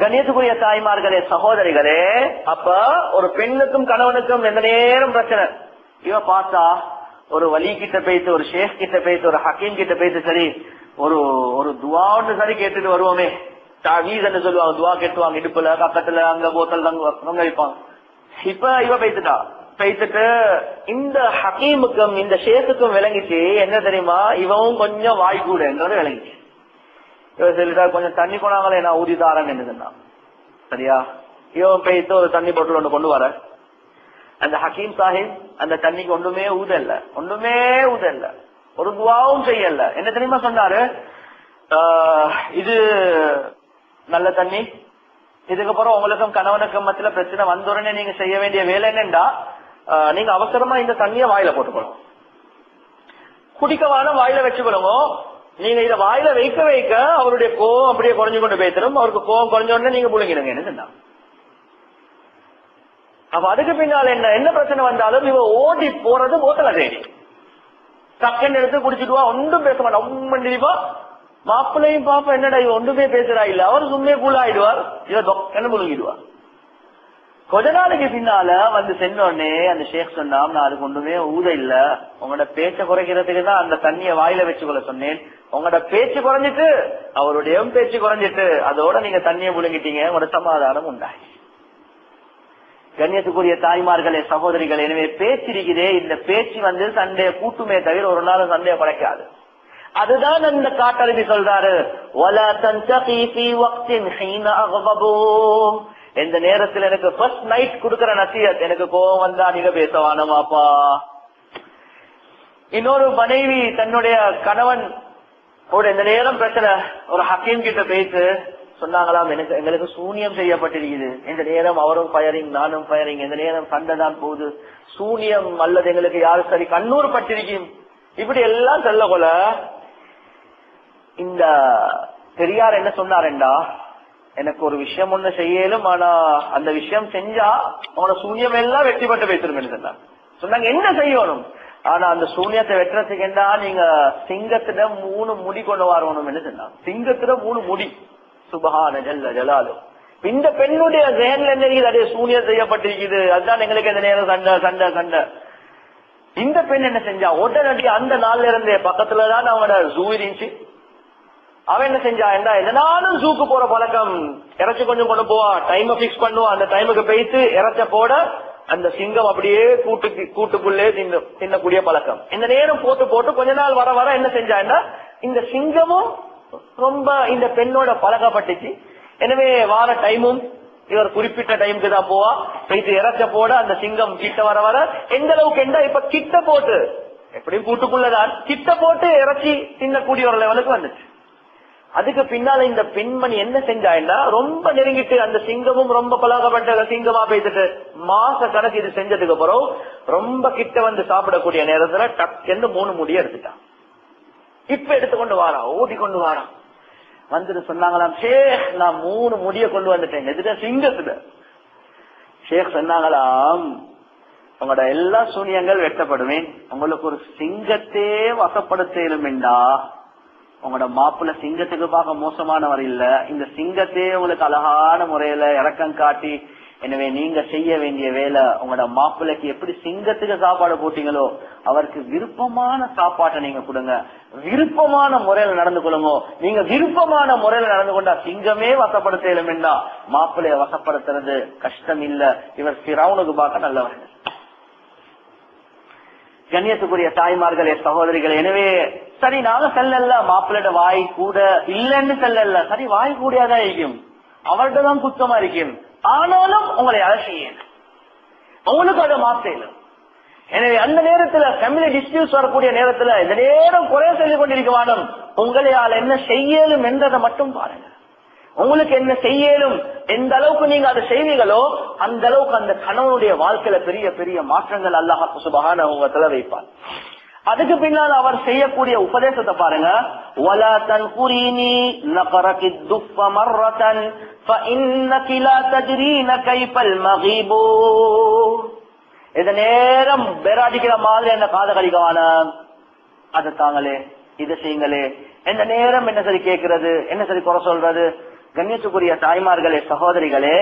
கண்ணியத்துக்குரிய தாய்மார்களே, சகோதரிகளே, அப்ப ஒரு பெண்ணுக்கும் கணவனுக்கும் எந்த நேரம் பிரச்சனை. இவ பார்த்தா ஒரு வலி கிட்ட போயிட்டு, ஒரு ஷேக் கிட்ட போயிட்டு, ஒரு ஹக்கீம் கிட்ட போயிட்டு, சரி ஒரு ஒரு துவான்னு சரி கேட்டுட்டு வருவோமே, தாவீஸ்ன்னு சொல்லுவாங்க, துவா கேட்டுவாங்க, இடுப்புல பக்கத்துல அங்க போத்தல் அங்க வைப்பாங்க. இப்ப இவ பேத்துட்டு இந்த ஹக்கீமுக்கும் இந்த ஷேக்குக்கும் விளங்கிச்சு என்ன தெரியுமா, இவவும் கொஞ்சம் வாய் கூடன்றது விளங்கிச்சு. இவ சொல்லிட்டா கொஞ்சம் தண்ணி போனாங்களே நான் ஊதி தாரேன்னு என்னதுன்னா, சரியா இவன் பேய்த்து ஒரு தண்ணி போட்டல் ஒண்ணு கொண்டு வர, அந்த ஹக்கீம் சாஹிப் அந்த தண்ணிக்கு ஒன்றுமே ஊதல்ல, ஒரு துவாவும் செய்யல. என்ன தெரியுமா சொன்னாரு, இது நல்ல தண்ணி, இதுக்கப்புறம் உங்களுக்கும் கணவனுக்கும் மத்தியில பிரச்சனை வந்தோடனே நீங்க செய்ய வேண்டிய வேலை என்னண்டா, நீங்க அவசரமா இந்த தண்ணிய வாயில போட்டுக்கணும், குடிக்கவான வாயில வச்சுக்கொள்ளுங்க. நீங்க இத வாயில வைக்க வைக்க அவருடைய கோவம் அப்படியே குறைஞ்சு கொண்டு போய்த்தரும். அவருக்கு கோவம் குறைஞ்ச உடனே நீங்க புழுங்கிடுங்க என்ன. அப்ப அதுக்கு பின்னால் என்ன பிரச்சனை வந்தாலும் இவ ஓடி போறது போத்தல தேடி டக்குன்னு எடுத்து குடிச்சிடுவா, ஒன்றும் பேச மாட்டா. உண்மைப்பா மாப்பிள்ளையும் பாப்பா என்னடா இவ ஒன்றுமே பேசுறா இல்ல, அவர் சும்மே கூலாயிடுவார், இவ என்ன புழுங்கிடுவார். கொஞ்ச நாளைக்கு பின்னால வந்து சென்னோடனே அந்த ஷேக் சொன்னா, நான் அதுக்கு ஒன்றுமே ஊத இல்ல, உங்களோட பேச்ச குறைக்கிறதுக்கு தான் அந்த தண்ணிய வாயில வச்சுக்கொள்ள சொன்னேன். உங்களோட பேச்சு குறைஞ்சிட்டு அவருடைய பேச்சு குறைஞ்சிட்டு அதோட நீங்க தண்ணிய புழுங்கிட்டீங்க, உங்களோட சமாதானம் உண்டாய். கண்ணியத்துக்குரிய தாய்மார்களே, சகோதரிகள், எனவே பேச்சிருக்கிறே, இந்த பேச்சு வந்து சண்டைய கூட்டுமே தவிர ஒரு நாள் சண்டைய படைக்காது. அதுதான் அந்த காட்டறிவி சொல்றாரு, எந்த நேரத்தில் எனக்கு ஃபர்ஸ்ட் நைட் கொடுக்கிற நசியத், எனக்கு கோபம் வந்தா நீங்க பேசவானமாப்பா. இன்னொரு மனைவி தன்னுடைய கணவன் இந்த நேரம் பிரச்சனை, ஒரு ஹக்கீம் கிட்ட பேசு சொன்னாங்களாம், எங்களுக்கு சூனியம் செய்யப்பட்டிருக்குது, இந்த நேரம் அவரும் பயரிங் நானும் பயரிங், இந்த நேரம் சண்டை தான் போகுது, சூனியம் அல்லது எங்களுக்கு யாரு சரி கண்ணூர் பட்டிருக்கும், இப்படி எல்லாம் சொல்ல கொள்ள இந்த பெரியார் என்ன சொன்னாருண்டா, எனக்கு ஒரு விஷயம் ஒண்ணு செய்யலும், ஆனா அந்த விஷயம் செஞ்சா அவனோட சூன்யம் எல்லாம் வெற்றி பெற்று வைத்திருமே சொன்னாங்க. என்ன செய்யணும், ஆனா அந்த சூன்யத்தை வெட்டுறதுக்கு என்ன, நீங்க சிங்கத்திட 3 முடி கொண்டு வரணும் சொன்னாங்க. சிங்கத்திட 3 முடி, சுபஹான ஜல்ல ஜலாலு. இந்த பெண்ணுடைய ஜெயன்ல என்ன இருக்குது, அதே சூன்யம் செய்யப்பட்டிருக்குது, அதுதான் எங்களுக்கு இந்த நேரம் சண்டை. இந்த பெண் என்ன செஞ்சா, உடனடி அந்த நாள்ல இருந்தே பக்கத்துலதான் அவனோட ஜூ இருந்துச்சு. அவன் என்ன செஞ்சா, எதனாலும் ஜூக்கு போற பழக்கம், இறைச்சி கொஞ்சம் கொண்டு போவா, டைம் பிக்ஸ் பண்ணுவா, அந்த டைமுக்கு போயிட்டு இறைச்ச போட அந்த சிங்கம் அப்படியே கூட்டுக்குள்ளே தின்னக்கூடிய பழக்கம். இந்த நேரம் போட்டு கொஞ்ச நாள் வர வர என்ன செஞ்சா, இந்த சிங்கமும் ரொம்ப இந்த பெண்ணோட பழக்கப்பட்டுச்சு. எனவே வார டைமும் இவர் குறிப்பிட்ட டைமுக்கு தான் போவா, போயிட்டு இறைச்ச போட அந்த சிங்கம் கிட்ட வர வர எந்த அளவுக்கு இப்ப கிட்ட போட்டு, எப்படியும் கூட்டுக்குள்ளதான் கிட்ட போட்டு இறைச்சி தின்னக்கூடிய ஒரு லெவலுக்கு வந்துச்சு. அதுக்கு பின்னால இந்த பெண்மணி என்ன செஞ்சா, ரொம்ப நெருங்கிட்டு அந்த சிங்கமும் ரொம்ப பழகப்பட்ட சிங்கமா பேசிட்டு மாச கணக்கு இது செஞ்சதுக்கு அப்புறம் ரொம்ப கிட்ட வந்து சாப்பிடக்கூடிய நேரத்துல டக்குன்னு 3 முடிய எடுத்துட்டான். இப்ப எடுத்துக்கொண்டு வாரா, ஓடி கொண்டு வாரான். வந்துட்டு சொன்னாங்களாம், ஷேக் நான் 3 முடிய கொண்டு வந்துட்டேன், எதுல சிங்கத்துல. ஷேக் சொன்னாங்களாம், உங்களோட எல்லா சூனியங்கள் வெட்டப்படுவேன், உங்களுக்கு ஒரு சிங்கத்தே வசப்படுத்தா, உங்களோட மாப்பிள்ள சிங்கத்துக்கு பார்க்க மோசமானவர் இல்ல, இந்த சிங்கத்தையே உங்களுக்கு அழகான முறையில இறக்கம் காட்டி, எனவே நீங்க செய்ய வேண்டிய வேலை, உங்களோட மாப்பிள்ளைக்கு எப்படி சிங்கத்துக்கு சாப்பாடு போட்டீங்களோ அவருக்கு விருப்பமான சாப்பாட்டை நீங்க கொடுங்க, விருப்பமான முறையில நடந்து கொள்ளுங்க. நீங்க விருப்பமான முறையில நடந்து கொண்டா சிங்கமே வசப்படுத்தா, மாப்பிள்ளைய வசப்படுத்துறது கஷ்டம் இல்ல. இவர் ஃபிரௌனுக்கு பார்க்க நல்லவர். கண்ணியத்துக்குரிய தாய்மார்களே, சகோதரிகள், எனவே சரி நாங்க செல்லல, மாப்பிள்ளோட வாய் கூட இல்லன்னு செல்லல, சரி வாய் கூடியாதான் இருக்கும், அவர்கிட்ட தான் குத்தமா இருக்கும், ஆனாலும் உங்களை அதை செய்ய உங்களுக்கு அதை மாற்ற. எனவே அந்த நேரத்துல ஃபேமிலி டிஸ்பியூட்ஸ் வரக்கூடிய நேரத்துல இந்த நேரம் குறைய சொல்லிக் கொண்டிருக்க, உங்களையால் என்ன செய்யலும் என்றதை மட்டும் பாருங்க. உங்களுக்கு என்ன செய்யலும், எந்த அளவுக்கு நீங்க அதை செய்வீங்களோ அந்த அளவுக்கு அந்த கணவனுடைய வாழ்க்கையில பெரிய பெரிய மாற்றங்கள் அல்லாஹ் சுப்ஹானஹு வ தஆலா வைப்பார். அதுக்கு பின்னால் அவர் செய்யக்கூடிய உபதேசத்தை பாருங்க, வலா தன்குரினி நகரகித் துஃப மர்ரதன் ஃபஇன்னகி லா தஜ்ரீன கைஃபல் மகீபு. இந்த நேரம் பேராடிக்கிற மாதிரி என்ன காத கழிக்கவான, அதை தாங்களே இதை செய்யுங்களே, இந்த நேரம் என்ன சரி கேட்கறது, என்ன சரி குறை சொல்றது, கண்ணியத்துக்குரிய தாய்மார்களே சகோதரிகளே,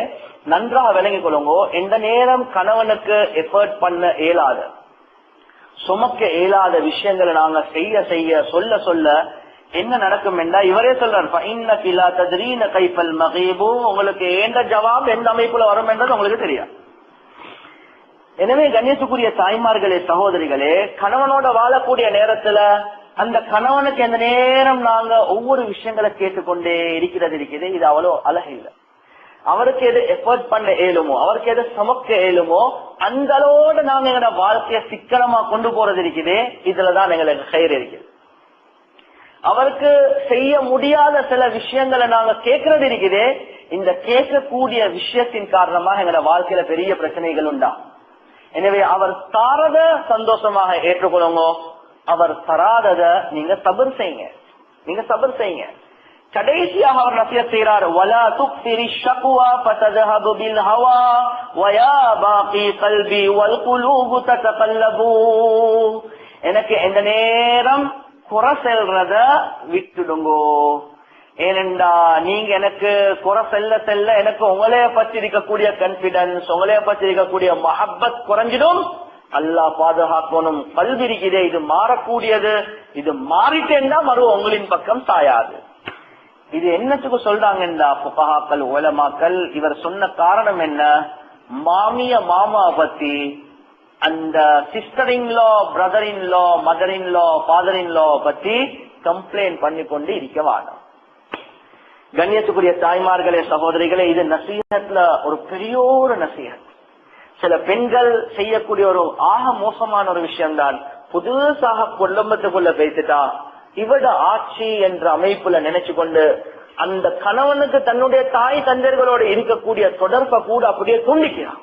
நன்றாக விளங்கிக் கொள்ளுங்கோ. எந்த நேரம் கணவனுக்கு எஃபர்ட் பண்ண இயலாது, சுமக்க இயலாத விஷயங்களை நாங்க செய்ய செய்ய சொல்ல சொல்ல என்ன நடக்கும் என்றா, இவரே சொல்றார், உங்களுக்கு எந்த ஜவாப் எந்த அமைப்புல வரும் என்றது உங்களுக்கு தெரியாது. எனவே கண்ணியத்துக்குரிய தாய்மார்களே சகோதரிகளே, கணவனோட வாழக்கூடிய நேரத்துல அந்த கணவனுக்கு எந்த நேரம் நாங்க ஒவ்வொரு விஷயங்களை கேட்டுக்கொண்டே இருக்குது, இது அவ்வளவு அழகு இல்லை. அவருக்கு எது எஃபர்ட் பண்ண இயலுமோ, அவருக்கு எது சமக்க இயலுமோ அந்த அளவோடு நாங்க எங்களோட வாழ்க்கைய சிக்கனமா கொண்டு போறது இருக்குது. இதுலதான் எங்களுக்கு கயிறு இருக்குது. அவருக்கு செய்ய முடியாத சில விஷயங்களை நாங்க கேட்கறது இருக்குது. இந்த கேட்கக்கூடிய விஷயத்தின் காரணமாக எங்களோட வாழ்க்கையில பெரிய பிரச்சனைகள் உண்டா. எனவே அவர் தாரத சந்தோஷமாக ஏற்றுக்கொள்ளுங்க, அவர் தராதத நீங்க சபர் செய்யுங்க, கடைசியாக அவர் நசியத் செய்கிறார், வலா துக்ஸிரி ஷக்வா ஃபதذهب بالهوى ويا باقي قلبي والقلوب تتقلب. எனக்கு இந்த நேரம் குறை செல்றத விட்டுடுங்கோ. ஏனென்றா நீங்க எனக்கு குறை செல்ல எனக்கு உங்களைய பற்றி இருக்கக்கூடிய கான்பிடன்ஸ், உங்களைய பற்றி இருக்கக்கூடிய மஹப்பத் குறைஞ்சிடும். அல்லாஹ் பாதுகாக்கணும். கல்வி இருக்கிறதே, இது மாறக்கூடியது, இது மாறிட்டேன்னா மறு உங்களின் பக்கம் சாயாது. இது என்னத்துக்கு சொல்றாங்கன்றா ஃபுகஹாக்கள் உலமாக்கள், இவர் சொன்ன காரணம் என்ன, மாமா பத்தி அந்த sister in law, brother in law, mother in law, father in law பத்தி கம்ப்ளைண்ட் பண்ணி கொண்டு இருக்க வேண்டாம். கண்ணியத்துக்குரிய தாய்மார்களே சகோதரிகளே, இது நசீஹத்ல ஒரு பெரிய ஒரு நசீஹத். சில பெண்கள் செய்யக்கூடிய ஒரு ஆக மோசமான ஒரு விஷயம்தான், புதுசாக குடும்பத்துக்குள்ள பேசிட்டா இவட ஆட்சி என்ற அமைப்புல நினைச்சு கொண்டு அந்த கணவனுக்கு தன்னுடைய தாய் தந்தையர்களோடு இருக்கக்கூடிய தொடர்பை கூட அப்படியே துண்டிக்கிறான்.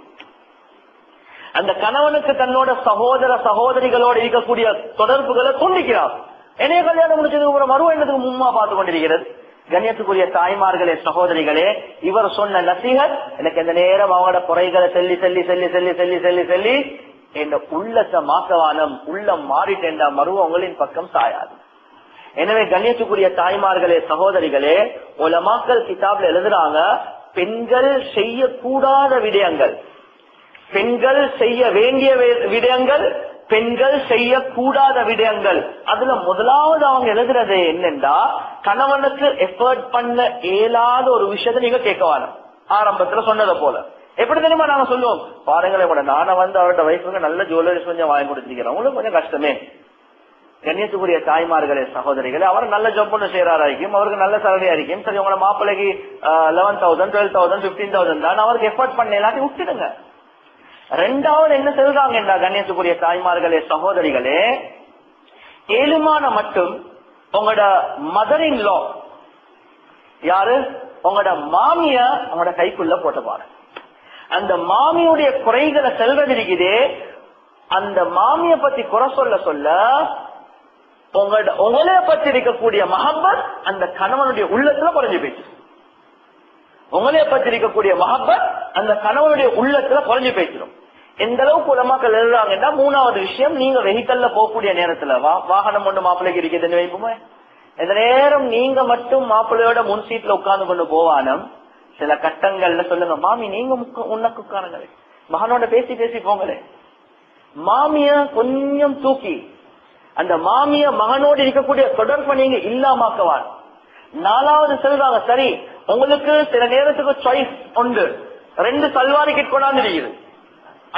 அந்த கணவனுக்கு தன்னோட சகோதர சகோதரிகளோடு இருக்கக்கூடிய தொடர்புகளை துண்டிக்கிறார். என்னைய கல்யாணம் முடிச்சதுக்கு மறுவ என்னதுக்கு மும்மா பார்த்து கொண்டிருக்கிறது. கண்ணியத்துக்குரிய தாய்மார்களே சகோதரிகளே, இவர் சொன்ன நசீஹத் எனக்கு இந்த நேரம் அவங்களோட குறைகளை சொல்லி சொல்லி சொல்லி சொல்லி சொல்லி சொல்லி சொல்லி என் உள்ளத்தை மாக்கவானம், உள்ளம் மாறிட்டேன் மறுவ உங்களின் பக்கம் சாயாது. எனவே கண்ணியத்துக்குரிய தாய்மார்களே சகோதரிகளே, உலமாக்கள் கிதாப்ல எழுதுறாங்க, பெண்கள் செய்யக்கூடாத விடயங்கள், பெண்கள் செய்ய வேண்டிய விடயங்கள், பெண்கள் செய்யக்கூடாத விடயங்கள். அதுல முதலாவது அவங்க எழுதுறது என்னன்னா, கணவனுக்கு எஃபர்ட் பண்ண இயலாத ஒரு விஷயத்தை நீங்க கேட்க வேணும். ஆரம்பத்துல சொன்னதை போல எப்படி தெரியுமா நாங்க சொல்லுவோம், பாருங்களேன் கூட நானே அவரோட வயசுக்கு நல்ல ஜுவல்லரிஸ் கொஞ்சம் வாங்கி கொடுத்துருக்கிறேன், உங்களுக்கு கொஞ்சம் கஷ்டமே. கண்ணியத்துக்குரிய தாய்மார்களே சகோதரிகளே, அவர் நல்ல ஜாப் ஒன்று செய்யறாரா இருக்கும், அவருக்கு நல்ல சேலரியா இருக்கும். சரி, உங்களோட மாப்பிள்ளைக்கு 11,000 12,000 15,000 தான், அவருக்கு எஃபர்ட் பண்ண எல்லாத்தையும் விட்டுடுங்க. ரெண்டாவது என்ன சொல்றாங்க என்றா, கண்ணியத்துக்குரிய தாய்மார்களே சகோதரிகளே, ஏழுமான மட்டும் உங்களோட மதர் இன் லா யாரு, உங்களோட மாமிய உங்களோட கைக்குள்ள போட்டு பாருங்க. அந்த மாமியுடைய குறைகளை செல்வது இருக்குதே, அந்த மாமிய பத்தி குறை சொல்ல சொல்ல உங்களைய பத்தி இருக்கக்கூடிய மஹப்பத் அந்த கணவனுடைய உள்ளத்துல குறைஞ்சு போயிடுச்சு. உங்களைய பத்தி இருக்கக்கூடிய மஹப்பத் அந்த கணவனுடைய உள்ளத்துல குறைஞ்சு போயிடும். எந்த அளவுக்கு உலமாக்கள் எழுதுறாங்கன்னா, மூணாவது விஷயம், நீங்க வெஹிக்கல்ல போகக்கூடிய நேரத்துல வாகனம் ஒன்று மாப்பிள்ளைக்கு இருக்குதுன்னு வைப்போமே, இந்த நேரம் நீங்க மட்டும் மாப்பிள்ளையோட முன் சீட்ல உட்கார்ந்து கொண்டு போவானம். சில கட்டங்கள்ல சொல்லுங்க, மாமி நீங்க உனக்கு உட்காருங்களே, மகனோட பேசி பேசி போங்களே. மாமிய கொஞ்சம் தூக்கி அந்த மாமிய மகனோடு இருக்கக்கூடிய தொடர்பை நீங்க இல்லாமக்குவான். நாலாவது சொல்றாங்க, சரி உங்களுக்கு சில நேரத்துக்கு சாய்ஸ் உண்டு, 2 சல்வாரி கிட் கொண்டாந்து இருக்குது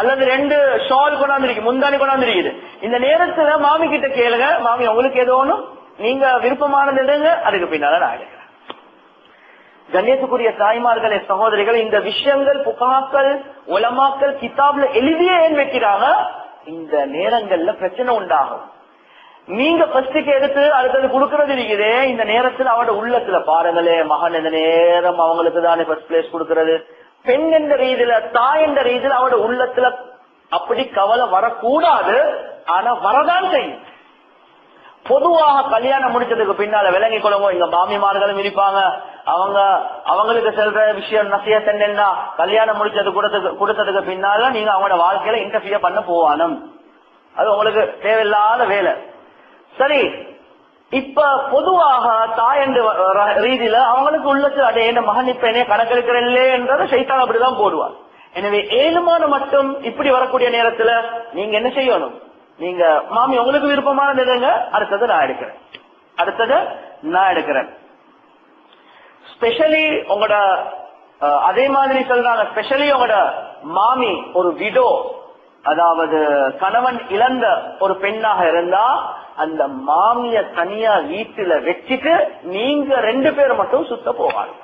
அல்லது 2 ஷால் கொண்டாந்து இருக்கு, முந்தானி கொண்டாந்து இருக்குது. இந்த நேரத்துல மாமி கிட்ட கேளுங்க, மாமி உங்களுக்கு ஏதோ ஒண்ணும் நீங்க விருப்பமானது எடுங்க, அதுக்கு பின்னால நான் எடுக்கிறேன். கண்ணியத்துக்குரிய தாய்மார்களே சகோதரிகள், இந்த விஷயங்கள் புகாக்கள் உலமாக்கள் கிதாப்ல எழுதியே ஏன் வைக்கிறாங்க, இந்த நேரங்கள்ல பிரச்சனை உண்டாகும். நீங்க ஃபர்ஸ்டுக்கு எடுத்து அடுத்தது கொடுக்கறது இருக்குது, இந்த நேரத்துல அவட உள்ளத்துல பாருங்களே, மகன் இந்த நேரம் அவங்களுக்கு தானே ஃபர்ஸ்ட் பிளேஸ் கொடுக்கறது. பெண் என்ற ரீதியில, தாய் என்ற ரீதியில அவட உள்ளத்துல அப்படி கவலை வரக்கூடாது, ஆனா வரதான் செய்யும். பொதுவாக கல்யாணம் முடிச்சதுக்கு பின்னால விளங்கி கொள்ளுங்க, இங்க மாமிமார்களும் இருப்பாங்க, அவங்களுக்கு செல்ற விஷயம் நசியத் என்னன்னா, கல்யாணம் முடிச்சது கொடுத்ததுக்கு பின்னால நீங்க அவங்களோட வாழ்க்கையில இன்டர்ஃபியர் பண்ண போவானும், அது உங்களுக்கு தேவையில்லாத வேலை. சரி, இப்ப பொதுவாக தாய் என்ற ரீதியில அவங்களுக்கு உள்ளது அதே என்ன மகன் இப்ப என்ன கணக்கெடுக்கிறல்லே என்றதை சைத்தான் அப்படிதான் போடுவார். எனவே ஏழுமான மட்டும் இப்படி வரக்கூடிய நேரத்துல நீங்க என்ன செய்யணும், நீங்க மாமி உங்களுக்கு விருப்பமான நிலைங்க, அடுத்தது நான் எடுக்கிறேன். ஸ்பெஷலி உங்களோட அதே மாதிரி சொல்றாங்க, ஸ்பெஷலி உங்களோட மாமி ஒரு விடோ, அதாவது கணவன் இழந்த ஒரு பெண்ணாக இருந்தா அந்த மாமிய தனியா வீட்டுல வச்சுட்டு நீங்க 2 பேர் மட்டும் சுத்த போவாங்க.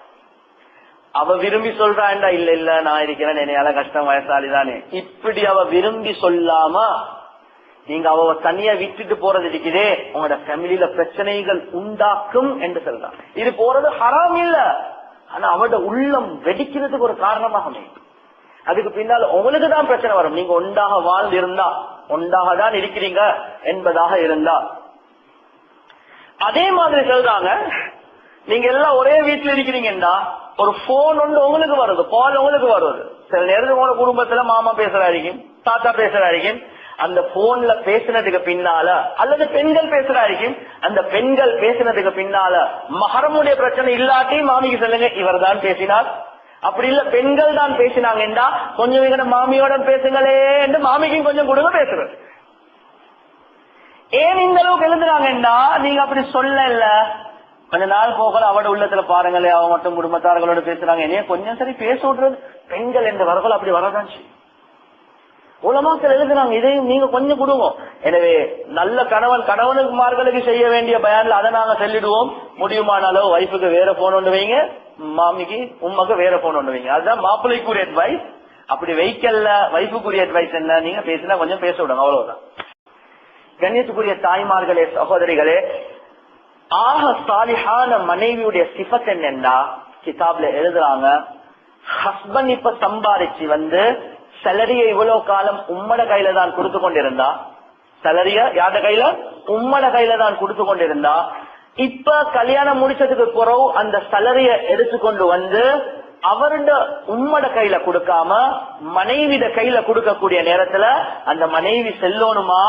அவ விரும்பி சொல்றாண்டா, இல்ல நான் இருக்கிறேன், என்னையால கஷ்டம், வயசாலிதானே, இப்படி அவ விரும்பி சொல்லாம நீங்க அவ தனியா விட்டுட்டு போறது இருக்குதே உங்களோட ஃபேமிலியில பிரச்சனைகள் உண்டாக்கும் என்று சொல்றான். இது போறது ஹராம் இல்ல, ஆனா அவட உள்ளம் வெடிக்கிறதுக்கு ஒரு காரணமாக அமையும். அதுக்கு பின்னால் உங்களுக்கு தான் பிரச்சனை வரும். நீங்க ஒன்றாக வாழ்ந்து இருந்தா, ஒன்றாக தான் இருக்கிறீங்க என்பதாக இருந்தா. அதே மாதிரி சொல்றாங்க, நீங்க எல்லாம் ஒரே வீட்டுல இருக்கிறீங்கன்னா ஒரு போன் ஒன்று உங்களுக்கு வருது, கால் உங்களுக்கு வருது. சில நேரத்துக்கு உங்க குடும்பத்துல மாமா பேசுறாரு, தாத்தா பேசுறாரு, அந்த போன்ல பேசினதுக்கு பின்னால அல்லது பெண்கள் பேசுறாரு, அந்த பெண்கள் பேசினதுக்கு பின்னால மஹரமுடைய பிரச்சனை இல்லாட்டி மாமிக்கு சொல்லுங்க இவர் தான் பேசினார். அப்படி இல்ல பெண்கள் தான் பேசினாங்கன்னா கொஞ்சம் எங்க மாமியோட பேசுங்களே என்று மாமிக்கும் கொஞ்சம் கொடுங்க பேசுறது. ஏன் இந்த அளவுக்கு எழுதுனாங்கன்னா நீங்க அப்படி சொல்ல கொஞ்ச நாள் போகல அவட உள்ளத்துல பாருங்களே, அவ மட்டும் குடும்பத்தார்களோட பேசுறாங்க, என்னைய கொஞ்சம் சரி பேச விடுறது. பெண்கள் என்ற வரகள் அப்படி வரதான் உலமாக்கள் எழுதுறாங்க, இதையும் நீங்க கொஞ்சம் கொடுங்க. எனவே நல்ல கணவனுக்கு செய்ய வேண்டிய பயான்ல அதை நாங்க சொல்லிடுவோம். முடியுமான அளவு வைஃபுக்கு வேற போன் ஒன்று வைங்க, மாமிக்கு உண்மைக்கு வேற போன் ஒன்று வைங்க. அதுதான் மாப்பிள்ளைக்குரிய அட்வைஸ். அப்படி வைக்கல வைஃபுக்குரிய அட்வைஸ் என்ன, நீங்க பேசினா கொஞ்சம் பேச விடுங்க, அவ்வளவுதான். கண்ணியத்துக்குரிய தாய்மார்களே, சகோதரிகளே, ஆக சாலிஹான மனைவியுடைய சிஃபத் என்னன்னா கிதாப்ல எழுதுறாங்க, ஹஸ்பண்ட் இப்ப சம்பாரிச்சு சேலரிய இவ்வளவு காலம் உம்மட கையில தான் கொடுத்து கொண்டிருந்தா, சேலரிய யார கையில, உம்மட கையில தான் கொடுத்து கொண்டிருந்தா, இப்ப கல்யாணம் முடிச்சதுக்கு பிறகு அந்த சேலரிய எடுத்துக்கொண்டு அவருடைய உம்மட கையில கொடுக்காம மனைவிட கையில கொடுக்கக்கூடிய நேரத்துல அந்த மனைவி செல்லணுமா,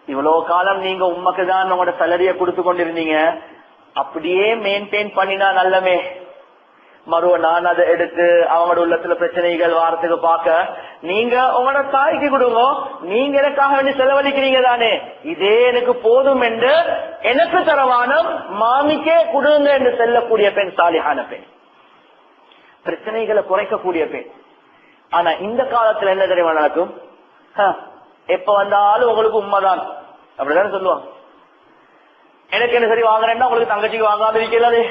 இவ்வளவு காலம் நீங்க உண்மைக்கு தான் உங்களோட சேலரிய கொடுத்து கொண்டிருந்தீங்க, அப்படியே மெயின்டைன் பண்ணினா நல்லமே, மறுவ நான் அதை எடுத்து அவங்களோட உள்ளத்துல பிரச்சனைகள் வாரத்துக்கு பார்க்க நீங்க உங்களோட தாய்க்கு கொடுங்க, நீங்க எனக்காக வேண்டி செலவழிக்கிறீங்க தானே, இதே எனக்கு போதும் என்று எனக்கு தரவானம் மாமிக்கே கொடுங்க என்று செல்லக்கூடிய பெண் சாலிஹான பெண், பிரச்சனைகளை குறைக்கக்கூடிய பெண். ஆனா இந்த காலத்துல என்ன தெரியுமா நடக்கும், எப்ப வந்தாலும் உங்களுக்கு உண்மைதான் அப்படிதானே சொல்லுவாங்க. எனக்கு என்ன சரி வாங்குறேன்னா உங்களுக்கு தங்கச்சிக்கு வாங்காம இருக்கலாதே,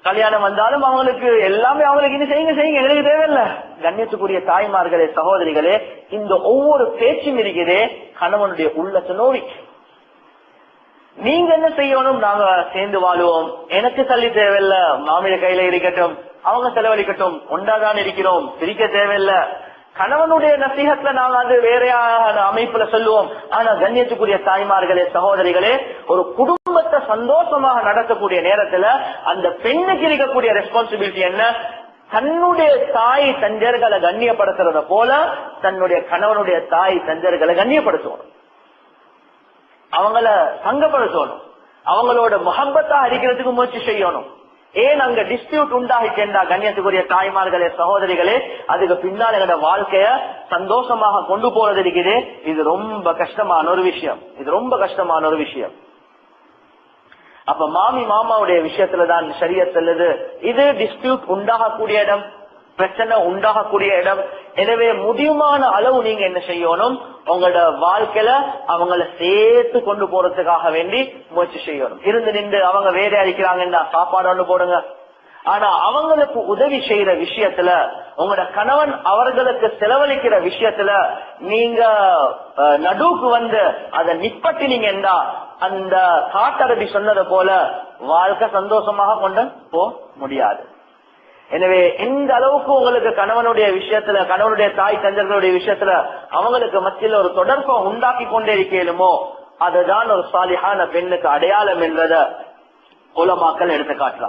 கல்யாணம் வந்தாலும் அவங்களுக்கு எல்லாமே அவங்களுக்கு இன்னும் செய்யுங்க எங்களுக்கு தேவையில்லை. கண்ணியத்துக்குரிய தாய்மார்களே, சகோதரிகளே, இந்த ஒவ்வொரு பேச்சும் இருக்குதே கணவனுடைய உள்ளத்தை நோவி. நீங்க என்ன செய்யணும், நாங்க சேர்ந்து வாழுவோம், எனக்கு தள்ளி தேவையில்லை, மாமிய கையில இருக்கட்டும், அவங்க செலவழிக்கட்டும், ஒன்றாதான் இருக்கிறோம், பிரிக்க தேவையில்லை. கணவனுடைய நசீகத்துல நாங்க அது வேறையான அமைப்புல சொல்லுவோம். ஆனா கண்ணியத்துக்குரிய தாய்மார்களே, சகோதரிகளே, ஒரு குடும்பத்தை சந்தோஷமாக நடத்தக்கூடிய நேரத்துல அந்த பெண்ணுக்கு இருக்கக்கூடிய ரெஸ்பான்சிபிலிட்டி என்ன, தன்னுடைய தாய் தஞ்சர்களை கண்ணியப்படுத்துறத போல தன்னுடைய கணவனுடைய தாய் தஞ்சர்களை கண்ணியப்படுத்தணும், அவங்கள சங்கப்படுத்தணும், அவங்களோட முஹப்பத்தா இருக்கிறதுக்கு முயற்சி செய்யணும். ஏன் அங்க டிஸ்பியூட் உண்டாகிட்டா கண்ணியத்துக்குரிய தாய்மார்களே, சகோதரிகளே, அதுக்கு பின்னால் எங்களோட வாழ்க்கைய சந்தோஷமாக கொண்டு போறது இருக்குது. இது ரொம்ப கஷ்டமான ஒரு விஷயம். அப்ப மாமாவுடைய விஷயத்துலதான் ஷரியத் சொல்லுது, இது டிஸ்பியூட் உண்டாகக்கூடிய இடம், பிரச்சனை உண்டாகக்கூடிய இடம். எனவே முடியுமான அளவு நீங்க என்ன செய்யணும், உங்களோட வாழ்க்கையில அவங்கள சேர்த்து கொண்டு போறதுக்காக வேண்டி முயற்சி செய்யணும். இருந்து நின்று அவங்க வேற அடிக்கிறாங்கன்னா சாப்பாடு ஒண்ணு போடுங்க. ஆனா அவங்களுக்கு உதவி செய்யற விஷயத்துல, உங்களோட கணவன் அவர்களுக்கு செலவழிக்கிற விஷயத்துல நீங்க நடுவுக்கு அதை நிப்பட்டினீங்கன்னா அந்த காட்டரபி சொன்னது போல வாழ்க்கை சந்தோஷமாக கொண்டு போக முடியாது. எனவே எந்த அளவுக்கு உங்களுக்கு கணவனுடைய விஷயத்துல, கணவனுடைய தாய் தஞ்சர்களுடைய விஷயத்துல அவங்களுக்கு மத்தியில் ஒரு தொடர்பை உண்டாக்கி கொண்டே இருக்கலுமோ அதுதான் ஒரு சாலிஹான பெண்ணுக்கு அடையாளம் என்றத உலமாக்கள் எடுத்து காட்டுறாங்க.